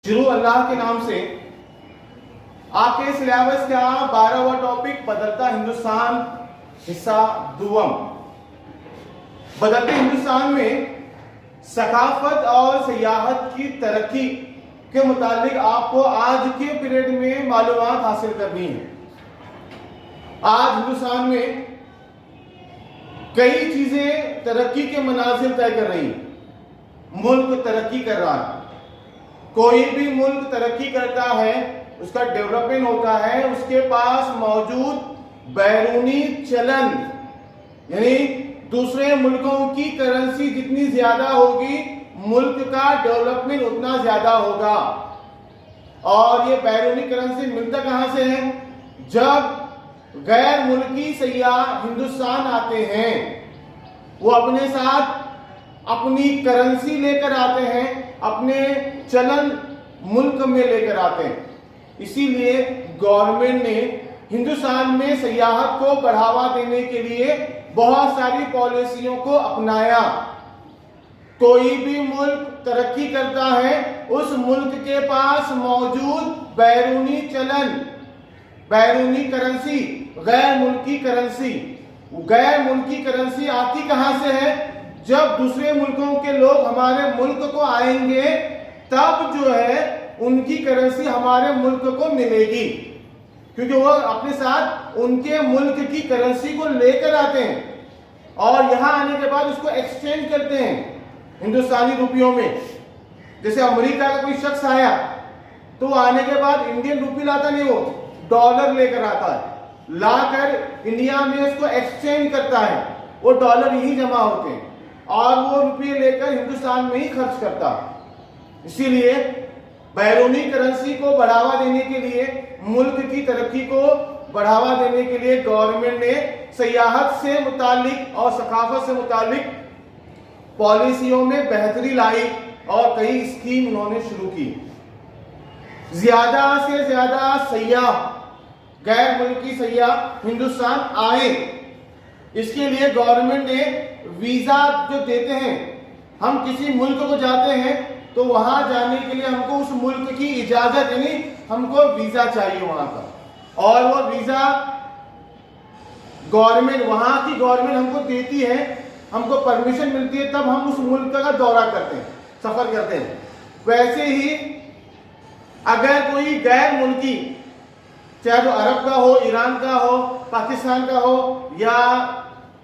शुरू अल्लाह के नाम से। आपके सिलेबस का 12वां टॉपिक बदलता हिंदुस्तान हिस्सा दुवम। बदलते हिंदुस्तान में सकाफत और सियाहत की तरक्की के मुतालिक आपको आज के पीरियड में मालूमात हासिल करनी है। आज हिंदुस्तान में कई चीजें तरक्की के मनाजिल तय कर रही हैं। मुल्क तरक्की कर रहा है। कोई भी मुल्क तरक्की करता है, उसका डेवलपमेंट होता है, उसके पास मौजूद बैरूनी चलन यानी दूसरे मुल्कों की करेंसी जितनी ज्यादा होगी, मुल्क का डेवलपमेंट उतना ज्यादा होगा। और ये बैरूनी करेंसी मिलता कहां से है? जब गैर मुल्की सयाह हिंदुस्तान आते हैं, वो अपने साथ अपनी करेंसी लेकर आते हैं, अपने चलन मुल्क में लेकर आते हैं। इसीलिए गवर्नमेंट ने हिंदुस्तान में सयाहत को बढ़ावा देने के लिए बहुत सारी पॉलिसियों को अपनाया। कोई भी मुल्क तरक्की करता है, उस मुल्क के पास मौजूद बैरूनी चलन, बैरूनी करेंसी, गैर मुल्की करेंसी, गैर मुल्की करेंसी आती कहां से है? जब दूसरे मुल्कों के लोग हमारे मुल्क को आएंगे, तब जो है उनकी करेंसी हमारे मुल्क को मिलेगी, क्योंकि वो अपने साथ उनके मुल्क की करेंसी को लेकर आते हैं और यहां आने के बाद उसको एक्सचेंज करते हैं हिंदुस्तानी रुपयों में। जैसे अमेरिका का कोई शख्स आया तो आने के बाद इंडियन रुपी लाता नहीं, वो डॉलर लेकर आता है, लाकर इंडिया में उसको एक्सचेंज करता है। वो डॉलर यही जमा होते हैं और वो रुपये लेकर हिंदुस्तान में ही खर्च करता है। इसीलिए बैरूनी करेंसी को बढ़ावा देने के लिए, मुल्क की तरक्की को बढ़ावा देने के लिए गवर्नमेंट ने सयाहत से मुतालिक और सकाफत से मुतालिक पॉलिसियों में बेहतरी लाई और कई स्कीम उन्होंने शुरू की। ज्यादा से ज्यादा सयाह, गैर मुल्की सयाह हिंदुस्तान आए, इसके लिए गवर्नमेंट ने वीजा जो देते हैं, हम किसी मुल्क को जाते हैं तो वहां जाने के लिए हमको उस मुल्क की इजाजत यानी हमको वीजा चाहिए वहां का, और वो वीजा गवर्नमेंट, वहां की गवर्नमेंट हमको देती है, हमको परमिशन मिलती है, तब हम उस मुल्क का दौरा करते हैं, सफर करते हैं। वैसे ही अगर कोई गैर मुल्की, चाहे तो अरब का हो, ईरान का हो, पाकिस्तान का हो, या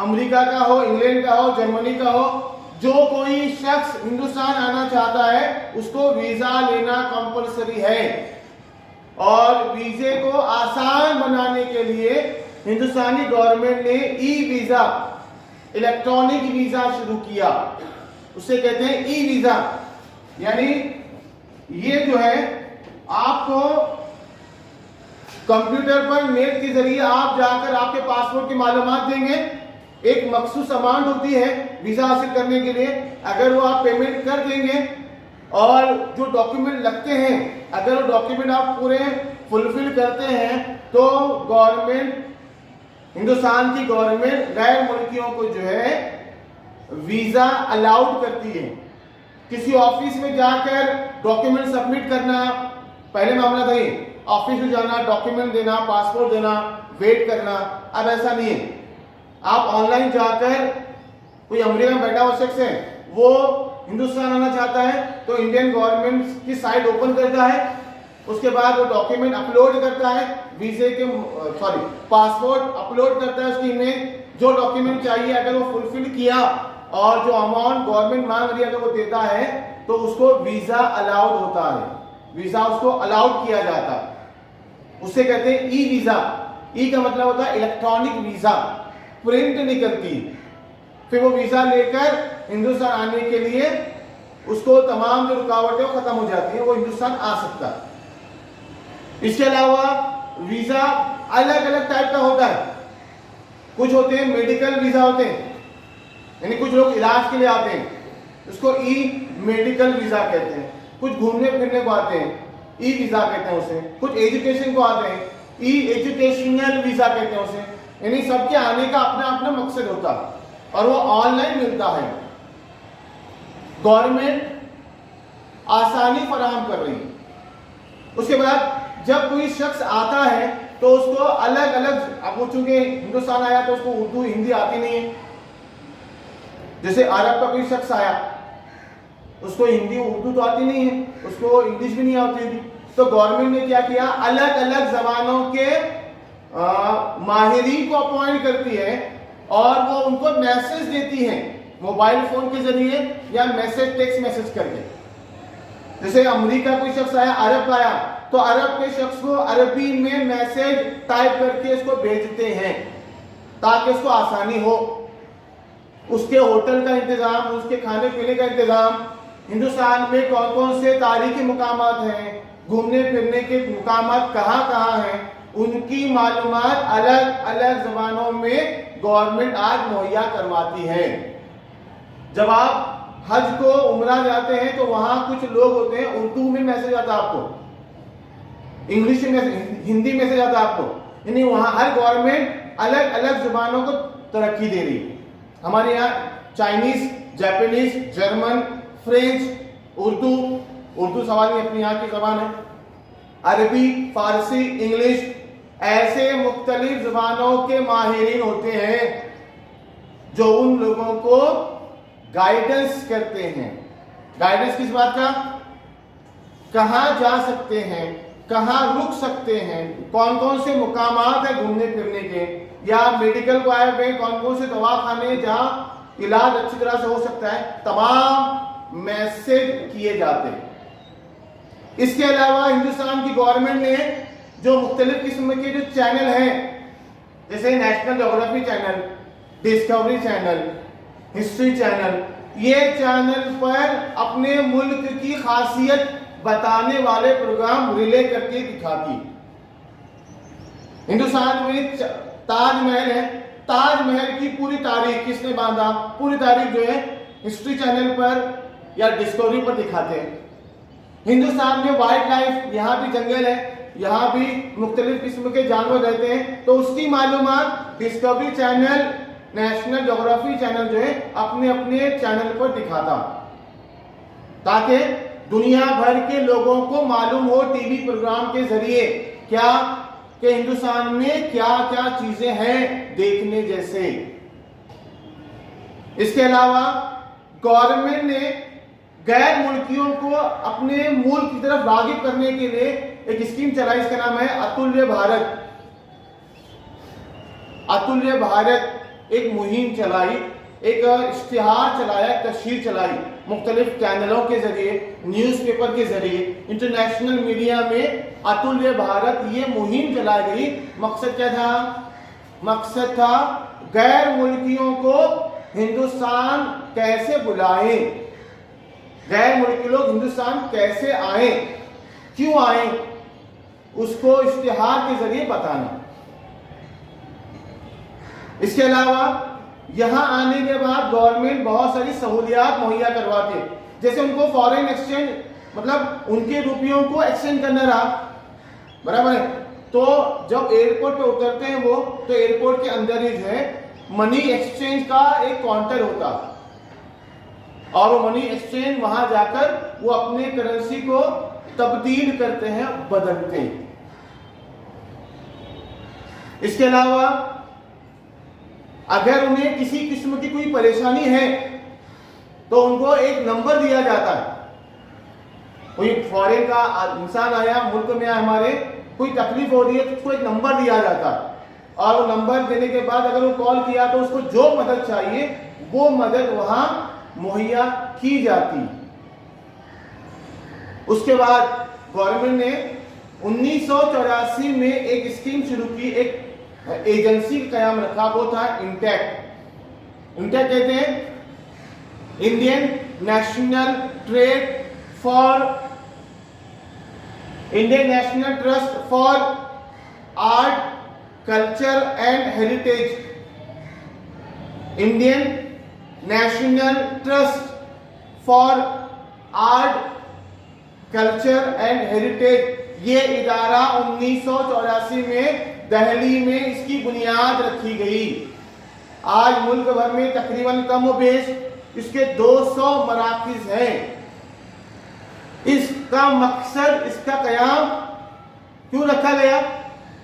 अमेरिका का हो, इंग्लैंड का हो, जर्मनी का हो, जो कोई शख्स हिंदुस्तान आना चाहता है उसको वीजा लेना कंपलसरी है। और वीजे को आसान बनाने के लिए हिंदुस्तानी गवर्नमेंट ने ई वीजा, इलेक्ट्रॉनिक वीजा शुरू किया। उसे कहते हैं ई वीजा। यानी ये जो है आपको कंप्यूटर पर नेट के जरिए आप जाकर आपके पासपोर्ट की मालूमात देंगे, एक मखसूस अमाउंट होती है वीजा हासिल करने के लिए, अगर वो आप पेमेंट कर देंगे और जो डॉक्यूमेंट लगते हैं, अगर वो डॉक्यूमेंट आप पूरे फुलफिल करते हैं, तो गवर्नमेंट, हिंदुस्तान की गवर्नमेंट गैर मुल्कियों को जो है वीजा अलाउड करती है। किसी ऑफिस में जाकर डॉक्यूमेंट सबमिट करना, पहले मामला था ये, ऑफिस में जाना, डॉक्यूमेंट देना, पासपोर्ट देना, वेट करना, अब ऐसा नहीं है। आप ऑनलाइन जाकर, कोई अमेरिका में बैठा हुआ शख्स है, वो हिंदुस्तान आना चाहता है तो इंडियन गवर्नमेंट की साइट ओपन करता है, उसके बाद वो डॉक्यूमेंट अपलोड करता है, वीजे के पासपोर्ट अपलोड करता है, उसकी इमेज, जो डॉक्यूमेंट चाहिए अगर वो फुलफिल किया और जो अमाउंट गवर्नमेंट मांग रही है अगर वो देता है, तो उसको वीजा अलाउड होता है, वीजा उसको अलाउड किया जाता है। उसे कहते हैं ई वीजा। ई का मतलब होता है इलेक्ट्रॉनिक वीजा, प्रिंट निकलती, फिर वो वीजा लेकर हिंदुस्तान आने के लिए उसको तमाम जो रुकावटें खत्म हो जाती हैं, वो हिंदुस्तान आ सकता है। इसके अलावा वीजा अलग अलग टाइप का होता है। कुछ होते हैं मेडिकल वीजा होते हैं, यानी कुछ लोग इलाज के लिए आते हैं, उसको ई मेडिकल वीजा कहते हैं। कुछ घूमने फिरने को आते हैं, ई वीजा कहते हैं उसे। कुछ एजुकेशन को आते हैं, ई एजुकेशनल वीजा कहते हैं उसे। यानी सबके आने का अपना अपना मकसद होता है और वो ऑनलाइन मिलता है। गवर्नमेंट आसानी फराहम कर रही है। उसके बाद जब कोई शख्स आता है तो उसको अलग अलग, अब वो चूंकि हिंदुस्तान आया तो उसको उर्दू हिंदी आती नहीं है। जैसे अरब का कोई शख्स आया, उसको हिंदी उर्दू तो आती नहीं है, उसको इंग्लिश भी नहीं आती थी, तो गवर्नमेंट ने क्या किया, अलग अलग जबानों के माहिरीन को अपॉइंट करती है और वो उनको मैसेज देती है मोबाइल फोन के जरिए या मैसेज, टेक्स्ट मैसेज करके। जैसे अमेरिका कोई शख्स आया, अरब का आया, तो अरब के शख्स को अरबी में मैसेज टाइप करके उसको भेजते हैं ताकि उसको आसानी हो। उसके होटल का इंतजाम, उसके खाने पीने का इंतजाम, हिंदुस्तान में कौन कौन से तारीखी मुकामात हैं, घूमने फिरने के मुकामात कहाँ कहाँ हैं, उनकी मालूमात अलग अलग जबानों में गवर्नमेंट आज मुहैया करवाती है। जब आप हज को उमरा जाते हैं तो वहां कुछ लोग होते हैं, उर्दू में मैसेज आता है आपको, इंग्लिश में, हिंदी मैसेज आता है आपको, यानी वहां हर गवर्नमेंट अलग अलग जुबानों को तरक्की दे रही है। हमारे यहाँ Chinese, Japanese, German, French, Urdu सवाल नहीं, अपनी यहाँ की जबान है, अरबी, फारसी, इंग्लिश, ऐसे मुख्तलिफ जुबानों के माहिरीन होते हैं जो उन लोगों को गाइडेंस करते हैं। गाइडेंस किस बात का, कहाँ जा सकते हैं, कहाँ रुक सकते हैं, कौन कौन से मुकामात है घूमने फिरने के, या मेडिकल को आए हुए कौन कौन से दवाखाने जहाँ इलाज अच्छी तरह से हो सकता है, तमाम मैसेज किए जाते हैं। इसके अलावा हिंदुस्तान की गवर्नमेंट ने जो मुख्तलिफ किस्म के जो चैनल हैं, जैसे national geography channel, discovery channel, history channel, ये चैनल पर अपने मुल्क की खासियत बताने वाले प्रोग्राम रिले करके दिखाती। हिंदुस्तान में ताजमहल है, ताजमहल की पूरी तारीख किसने बांधा, पूरी तारीख जो है हिस्ट्री चैनल पर या डिस्कवरी पर दिखाते हैं। हिंदुस्तान में वाइल्ड लाइफ, यहाँ भी जंगल है, यहाँ भी मुख्तलिफ किस्म के जानवर रहते हैं, तो उसकी मालूमात discovery channel, national geography channel जो है अपने अपने चैनल पर दिखाता, ताकि दुनिया भर के लोगों को मालूम हो टीवी प्रोग्राम के जरिए क्या कि हिंदुस्तान में क्या क्या चीजें हैं देखने जैसे। इसके अलावा गवर्नमेंट ने गैर मुल्कियों को अपने मुल्क की तरफ रागिब करने के लिए एक स्कीम चलाई, इसका नाम है अतुल्य भारत। अतुल्य भारत एक मुहिम चलाई, एक इश्तिहार चलाया, तशहीर चलाई मुख्तलिफ चैनलों के जरिए, न्यूज़पेपर के जरिए, इंटरनेशनल मीडिया में अतुल्य भारत ये मुहिम चलाई गई। मकसद क्या था, मकसद था गैर मुल्कियों को हिंदुस्तान कैसे बुलाएं, गैर मुल्की लोग हिंदुस्तान कैसे आए, क्यों आए, उसको इश्तिहार के जरिए बताना। इसके अलावा यहां आने के बाद गवर्नमेंट बहुत सारी सहूलियात मुहैया करवाती है, जैसे उनको फॉरेन एक्सचेंज, मतलब उनके रुपयों को एक्सचेंज करना रहा, बराबर है, तो जब एयरपोर्ट पे उतरते हैं वो, तो एयरपोर्ट के अंदर ही जो है मनी एक्सचेंज का एक काउंटर होता और वो मनी एक्सचेंज वहां जाकर वो अपने करेंसी को तब्दील करते हैं, बदलते हैं। इसके अलावा अगर उन्हें किसी किस्म की कोई परेशानी है तो उनको एक नंबर दिया जाता है। कोई फॉरेन का इंसान आया, मुल्क में आया, हमारे कोई तकलीफ हो रही है तो उसको एक नंबर दिया जाता है और वो नंबर देने के बाद अगर वो कॉल किया तो उसको जो मदद चाहिए वो मदद वहां मुहैया की जाती। उसके बाद गवर्नमेंट ने 1984 में एक स्कीम शुरू की, एक एजेंसी का कयाम रखा, वो था इंटेक। इंटेक कहते हैं Indian national trust for art, culture and heritage. Indian national trust for art, culture and heritage, ये इदारा 1984 में दिल्ली में इसकी बुनियाद रखी गई। आज मुल्क भर में तकरीबन कम बेश इसके 200 मराकिज हैं। इस इसका मकसद, इसका कयाम क्यों रखा गया?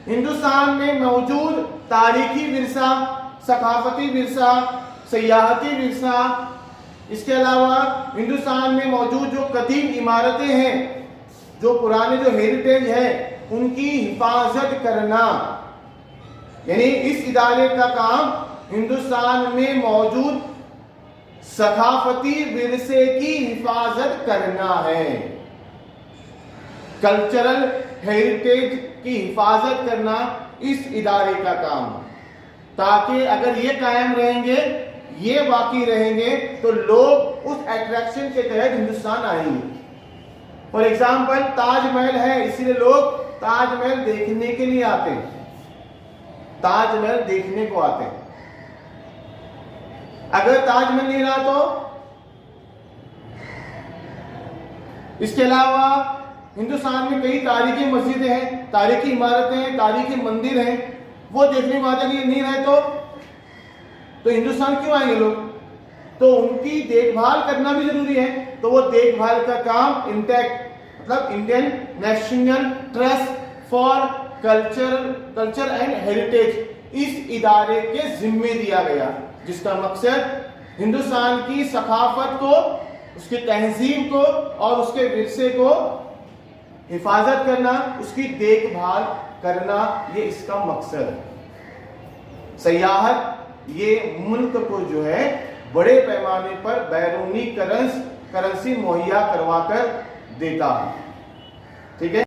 हिंदुस्तान में मौजूद तारीखी विरसा, सकाफती विरसा, सयाहती विरसा, इसके अलावा हिंदुस्तान में मौजूद जो कदीम इमारतें हैं, जो पुराने जो हेरिटेज है, उनकी हिफाजत करना, यानी इस इदारे का काम हिंदुस्तान में मौजूद सकाफती विरसे की हिफाजत करना है, कल्चरल हेरिटेज की हिफाजत करना इस इदारे का काम, ताकि अगर ये कायम रहेंगे, ये बाकी रहेंगे, तो लोग उस अट्रैक्शन के तहत हिंदुस्तान आएंगे। फॉर एग्जाम्पल ताजमहल है, इसीलिए लोग ताजमहल देखने के लिए आते हैं, ताजमहल देखने को आते हैं। अगर ताजमहल नहीं रहा तो? इसके अलावा हिंदुस्तान में कई तारीखी मस्जिदें हैं, तारीखी इमारतें हैं, तारीखी मंदिर हैं, वो देखने को आते हैं। नहीं रहे तो हिंदुस्तान क्यों आएंगे लोग? तो उनकी देखभाल करना भी जरूरी है। तो वो देखभाल का काम इंटैक्ट, मतलब Indian national trust for culture and heritage, इस इदारे के जिम्मे दिया गया, जिसका मकसद हिंदुस्तान की सकाफत को, उसकी तहजीब को और उसके विरसे को हिफाजत करना, उसकी देखभाल करना, ये इसका मकसद है। सयाहत ये मुल्क को जो है बड़े पैमाने पर बैरूनी करेंसी मुहैया करवाकर देता है। ठीक है।